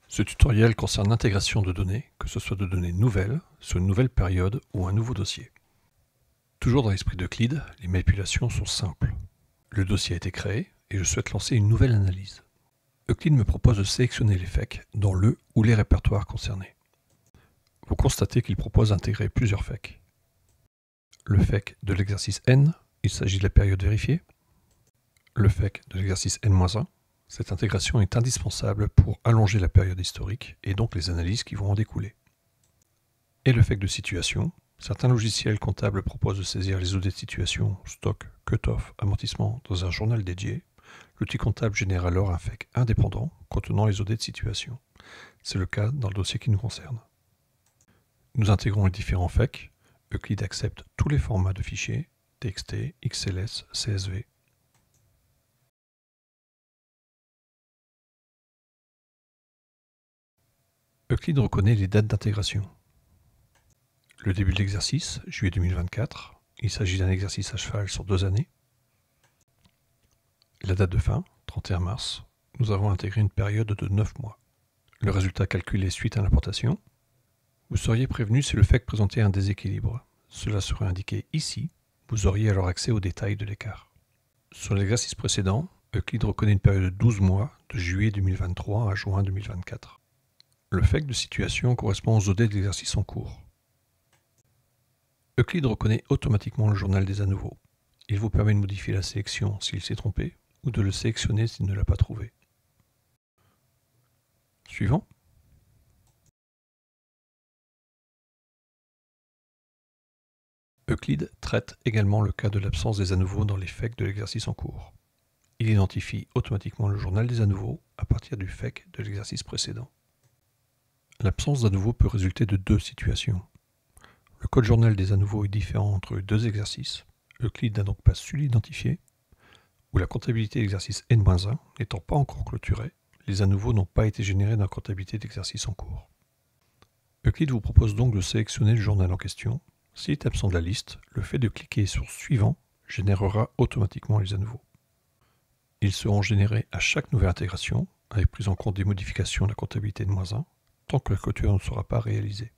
Ce tutoriel concerne l'intégration de données, que ce soit de données nouvelles, sur une nouvelle période ou un nouveau dossier. Toujours dans l'esprit d'Euclide, les manipulations sont simples. Le dossier a été créé et je souhaite lancer une nouvelle analyse. Euclide me propose de sélectionner les FEC dans le ou les répertoires concernés. Vous constatez qu'il propose d'intégrer plusieurs FEC. Le FEC de l'exercice N, il s'agit de la période vérifiée. Le FEC de l'exercice N-1, cette intégration est indispensable pour allonger la période historique et donc les analyses qui vont en découler. Et le FEC de situation, certains logiciels comptables proposent de saisir les OD de situation, stock, cut-off, amortissement dans un journal dédié. L'outil comptable génère alors un FEC indépendant contenant les OD de situation. C'est le cas dans le dossier qui nous concerne. Nous intégrons les différents FEC. Euclide accepte tous les formats de fichiers, TXT, XLS, CSV. Euclide reconnaît les dates d'intégration. Le début de l'exercice, juillet 2024, il s'agit d'un exercice à cheval sur 2 années. La date de fin, 31 mars, nous avons intégré une période de 9 mois. Le résultat calculé suite à l'importation. Vous seriez prévenu si le FEC présentait un déséquilibre. Cela serait indiqué ici, vous auriez alors accès aux détails de l'écart. Sur l'exercice précédent, Euclide reconnaît une période de 12 mois, de juillet 2023 à juin 2024. Le FEC de situation correspond aux OD de l'exercice en cours. Euclide reconnaît automatiquement le journal des à nouveau. Il vous permet de modifier la sélection s'il s'est trompé ou de le sélectionner s'il ne l'a pas trouvé. Suivant. Euclide traite également le cas de l'absence des à nouveau dans les FEC de l'exercice en cours. Il identifie automatiquement le journal des à nouveau à partir du FEC de l'exercice précédent. L'absence d'à nouveau peut résulter de 2 situations. Le code journal des à nouveau est différent entre les 2 exercices. Euclide n'a donc pas su l'identifier. Ou la comptabilité d'exercice N-1 n'étant pas encore clôturée, les à nouveau n'ont pas été générés dans la comptabilité d'exercice en cours. Euclide vous propose donc de sélectionner le journal en question. S'il est absent de la liste, le fait de cliquer sur Suivant générera automatiquement les à nouveau. Ils seront générés à chaque nouvelle intégration, avec prise en compte des modifications de la comptabilité N-1, tant que la clôture ne sera pas réalisée.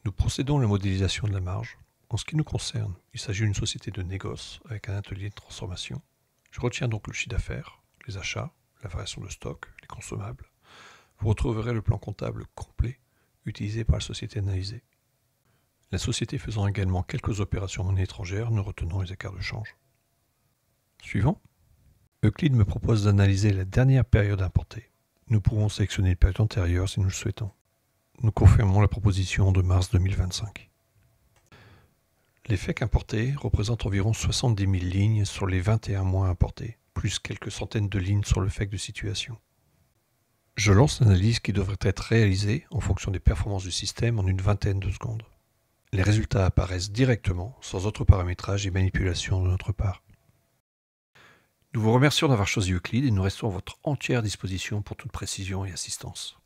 Nous procédons à la modélisation de la marge. En ce qui nous concerne, il s'agit d'une société de négoce avec un atelier de transformation. Je retiens donc le chiffre d'affaires, les achats, la variation de stock, les consommables. Vous retrouverez le plan comptable complet utilisé par la société analysée. La société faisant également quelques opérations en monnaie étrangère, nous retenons les écarts de change. Suivant. Euclide me propose d'analyser la dernière période importée. Nous pouvons sélectionner une période antérieure si nous le souhaitons. Nous confirmons la proposition de mars 2025. Les FEC importés représentent environ 70 000 lignes sur les 21 mois importés, plus quelques centaines de lignes sur le FEC de situation. Je lance l'analyse qui devrait être réalisée en fonction des performances du système en une vingtaine de secondes. Les résultats apparaissent directement, sans autre paramétrage et manipulation de notre part. Nous vous remercions d'avoir choisi Euclide et nous restons à votre entière disposition pour toute précision et assistance.